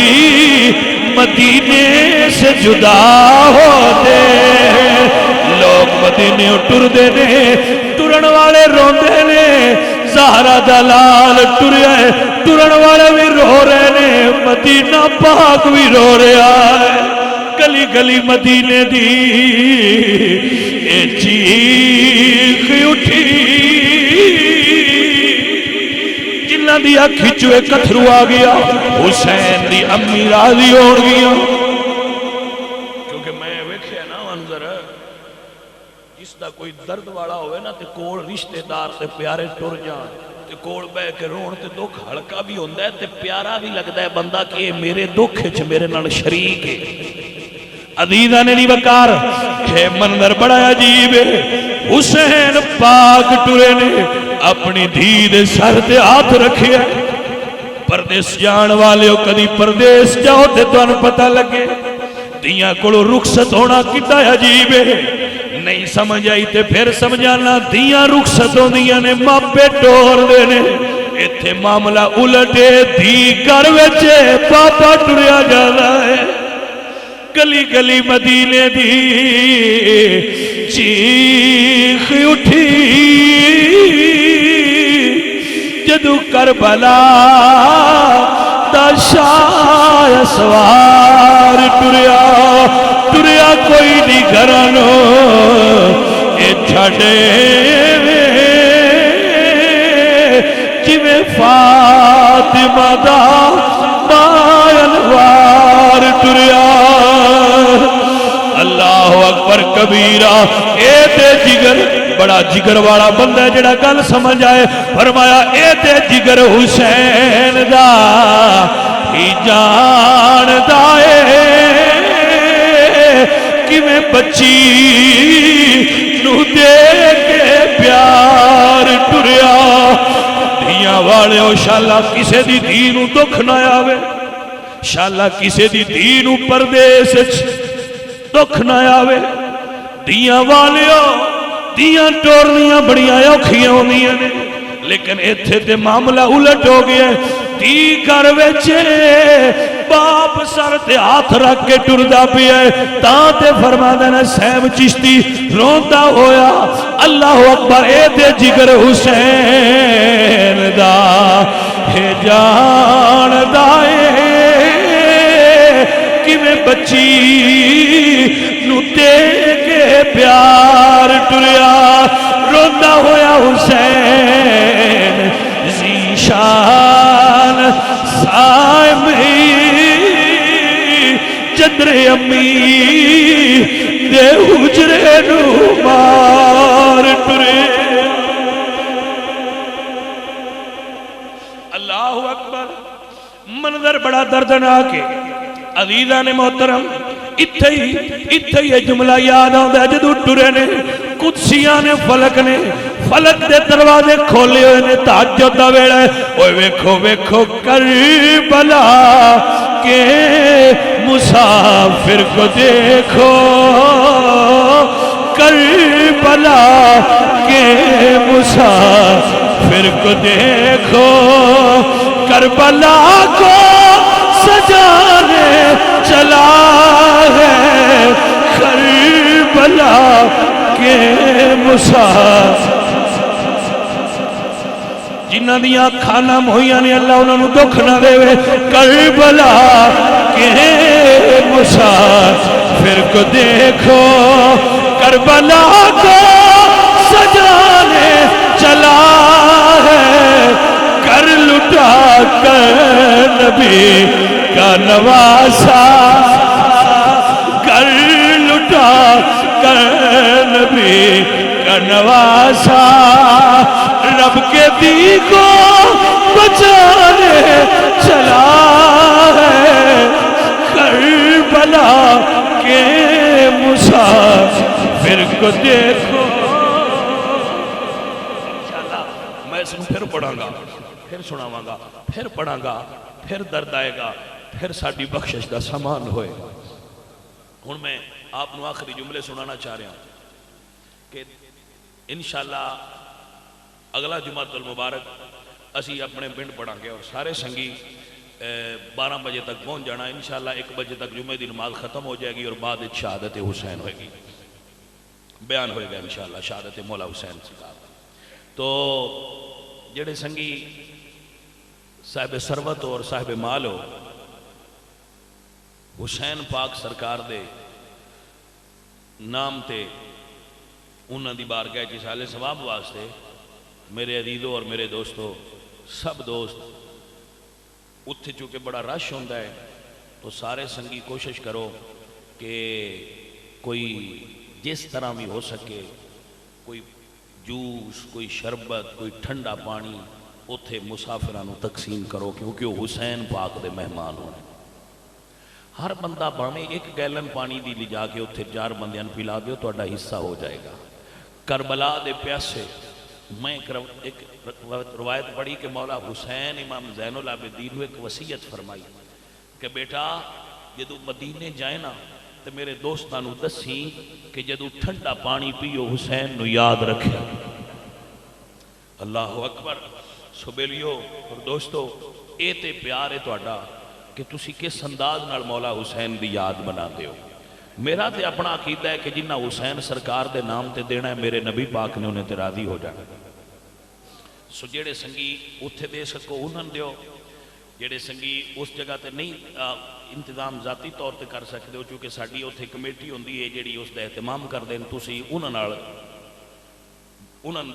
مدینے سے جدا ہوتے، لوگ مدینے ٹر دے نے، ٹرن والے روندے نے، زہرا دلال ٹریا ہے، ٹرن والے بھی رو رہے نے، مدینہ پاک بھی رو رہا ہے۔ گلی گلی مدینے دی اے چیخ اٹھی جنہ دی اکھی چوے کتھرو آ گیا، حسین دی امی راضی ہون گیا۔ کیونکہ میں ویکھیا نا منظر جس دا کوئی درد والا ہوئے نا تے کول رشتے دار تے پیارے ٹر جان تے کول بے کے رون تے دکھ ہلکا بھی ہوندہ ہے تے پیارا بھی لگتا ہے بندہ کہ میرے دکھ چ میرے نال شریک ہے۔ عزیزہ نے نہیں وقار کہ منظر بڑا عجیب ہے، حسین پاک ٹرے نے اپنی دھی دے سر تے ہاتھ رکھے۔ پردیس جان والے ہو کدی پردیس جاؤ تے تو انہوں پتہ لگے دیاں کولو رخصت ہونا کتا عجیب ہے۔ نہیں سمجھ آئی تے پھر سمجھانا دیاں رخصت ہوندیاں نے ماپے ٹور دینے، ایتھے معاملہ الٹے دھی کر ویچے پاپا ٹریا جانا ہے۔ گلی گلی مدینے دی چیخ اٹھی جدو کربلا دا شاہ سوار ٹریا۔ ٹریا کوئی نہیں گھرانو اے چھڑے جویں فاطمہ دا انوار ٹریا۔ اللہ اکبر کبیرہ، اے تے جگر بڑا جگر والا بندہ جڑا گل سمجھ آئے۔ فرمایا اے تے جگر حسین دا ہی جان دائے کہ میں بچی نو دے کے پیار ٹریا۔ دھیاں والے ہو شاءاللہ کسے دی دھی نو دکھ نہ آوے، شالا کسے دی دین پردیس دکھ نہ آوے دیاں والیوں دیاں ٹورنیاں بڑیاں اوکھیاں ہوندیاں نے لیکن ایتھے تے معاملہ الٹ ہو گیا دی کر ویچے باپ سر تے ہاتھ رکھ کے ٹردا پیا تاں تے فرما دینا سیم چشتی روندا ہویا اللہ اکبر اے تے جگر حسین دا ہے جان دائے کہ میں بچی نو دے کے پیار ٹریا روندا ہویا حسین زیشان سائمی چندر امی دے حجرے نو مار ٹرے اللہ اکبر منظر بڑا دردناک ہے عزیزان محترم اتھے ہی جملہ یاد آؤں دے جدو ٹرے نے قدسیاں نے فلک دے دروازے کھولے ہوئے نے تہجد دا ویلا ہے اوے ویکھو ویکھو کربلا کے مسافر کو دیکھو کربلا کے مسافر کو دیکھو کربلا کو سجانے چلا ہے کربلا کے مسافر جنہ دیاں کھانا موہیاں نے اللہ انہوں نے دکھ نہ دے کربلا کے مسافر کو دیکھو کربلا کو سجانے چلا ہے کر لٹا کر نبی کا نواسا کر لٹا کر نبی کا نواسا رب کے دی کو بچانے چلا ہے کربلا کے مسافر کو دیکھو انشاءاللہ میں اس کو پھر پڑھاں گا پھر سناواں گا پھر پڑھاں گا پھر درد آئے گا پھر ساڑی بخشش دا سامان ہوئے ہن میں آپ نو آخری جملے سنانا چاہ رہا ہوں کہ انشاءاللہ اگلا جمعۃ المبارک اسی اپنے پنڈ پڑھاں گے اور سارے سنگی 12 بجے تک پہنچ جانا انشاءاللہ 1 بجے تک جمعہ دی نماز ختم ہو جائے گی اور بعد شہادت حسین ہوئے گی بیان ہوئے گا انشاءاللہ شہادت مولا حسین سرکار تو جڑے سنگی صاحب ثروت اور صاحب مال ہو حسین پاک سرکار دے نام تے انہاں دی بارگاہ چ سالے ثواب واسطے میرے عزیزوں اور میرے دوستوں سب دوست اتھے چونکہ بڑا رش ہوندہ ہے تو سارے سنگی کوشش کرو کہ کوئی جس طرح بھی ہو سکے کوئی جوس کوئی شربت کوئی ٹھنڈا پانی اتھے مسافرانوں تقسیم کرو کیونکہ وہ حسین پاک دے مہمان ہونے ہر بندہ بانے 1 گیلن پانی دی لی جا کے اتھے 4 بندیاں پلا دیو تو اڈا حصہ ہو جائے گا کربلا دے پیاسے میں ایک روایت پڑھی کہ مولا حسین امام زین العابدین ایک وصیت فرمائی کہ بیٹا جدو مدینے جائے نا تو میرے دوستانو دسی کہ جدو ٹھنڈا پانی پیو حسین نو یاد رکھے اللہ اکبر سبیلیو اور دوستو اے تے پیار ہے تو اڈا کہ تسی کس انداز نال مولا حسین دی یاد بنا دیو میرا تے اپنا عقیدہ ہے کہ جنہ حسین سرکار دے نام تے دینا ہے میرے نبی پاک نے انہیں تے راضی ہو جانا سو جیڑے سنگی اتھے دے سکو انہاں دیو جیڑے سنگی اس جگہ تے نہیں انتظام ذاتی طور تے کر سکتے ہو چونکہ ساڑی اتھے کمیٹی ہوندی ہے جیڑی اس دے اہتمام کر دیں تسی انہاں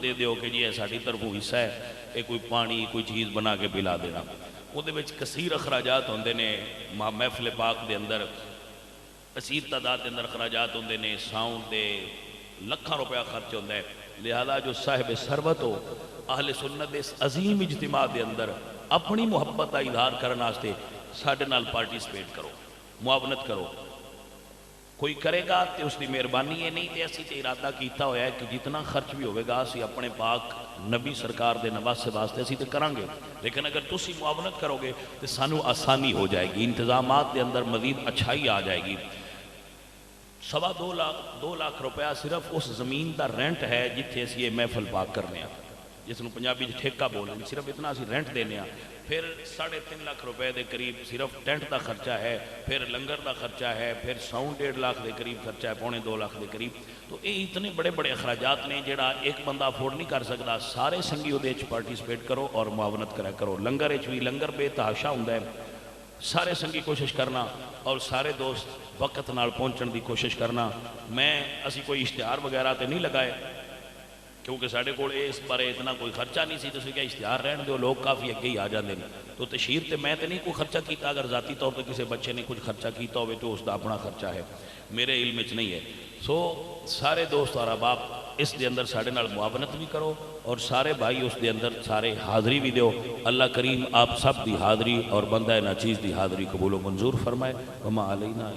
دے دیو کہ جی ہے ساڑی طرفوں حصہ ہے اے کوئی پانی کوئی چیز بنا کے پلا دینا وہ دے وچ کثیر اخراجات ہوندے نے محفل پاک دے اندر کثیر تعداد کے اندر اخراجات ہوندے نے ساؤنڈ دے لکھاں روپیہ خرچ ہوندہ ہے لہذا جو صاحب ثروت ہو اہل سنت اس عظیم اجتماع دے اندر اپنی محبت کا اظہار کرنا واسطے ساڈے نال پارٹیسپیٹ کرو معاونت کرو کوئی کرے گا تو اس کی مہربانی ہے، نہیں تو اسی تے ارادہ کیتا ہوا ہے کہ جتنا خرچ بھی ہوئے گا اسی اپنے پاک نبی سرکار دے نواسے واسطے اسی تے کریں گے، لیکن اگر تسی معاونت کرو گے تو سانو آسانی ہو جائے گی، انتظامات دے اندر مزید اچھائی آ جائے گی۔ 2.25 لاکھ روپیہ صرف اس زمین دا رینٹ ہے جتھے اسی یہ محفل پاک کرنے ہیں، جس نو پنجابی ٹھیکہ بولیں، صرف اتنا اسی رینٹ دینے ہیں۔ پھر 3.5 لاکھ روپے دے قریب صرف ٹینٹ دا خرچہ ہے، پھر لنگر دا خرچہ ہے، پھر ساؤنڈ 1.5 لاکھ دے قریب خرچہ ہے، 1.25 لاکھ دے قریب۔ تو یہ اتنے بڑے بڑے اخراجات نے جڑا ایک بندہ افورڈ نہیں کر سکتا۔ سارے سنگی وہ پارٹیسپیٹ کرو اور معاونت کرا کرو۔ لنگر بھی لنگر بے تحاشا ہوں ہے، سارے سنگی کوشش کرنا اور سارے دوست وقت نال پہنچن دی کوشش کرنا۔ اسی کوئی اشتہار وغیرہ تے نہیں لگائے کیونکہ سارے کو اس بارے اتنا کوئی خرچہ نہیں سی، تو کیا اشتہار رہن دو، لوگ کافی اگے ہی آ جاندے ہیں۔ تو تشہیر تے میں تے نہیں کوئی خرچہ کیتا، اگر ذاتی طور پہ کسی بچے نے کچھ خرچہ کیتا ہوئے تو اس کا اپنا خرچہ ہے، میرے علم وچ نہیں ہے۔ سارے دوست اور احباب اس دے اندر سارے نال معاونت بھی کرو اور سارے بھائی اس دے اندر سارے حاضری بھی دیو۔ اللہ کریم آپ سب دی حاضری اور بندہ ناچیز دی حاضری قبول و منظور فرمائے۔ وما علینا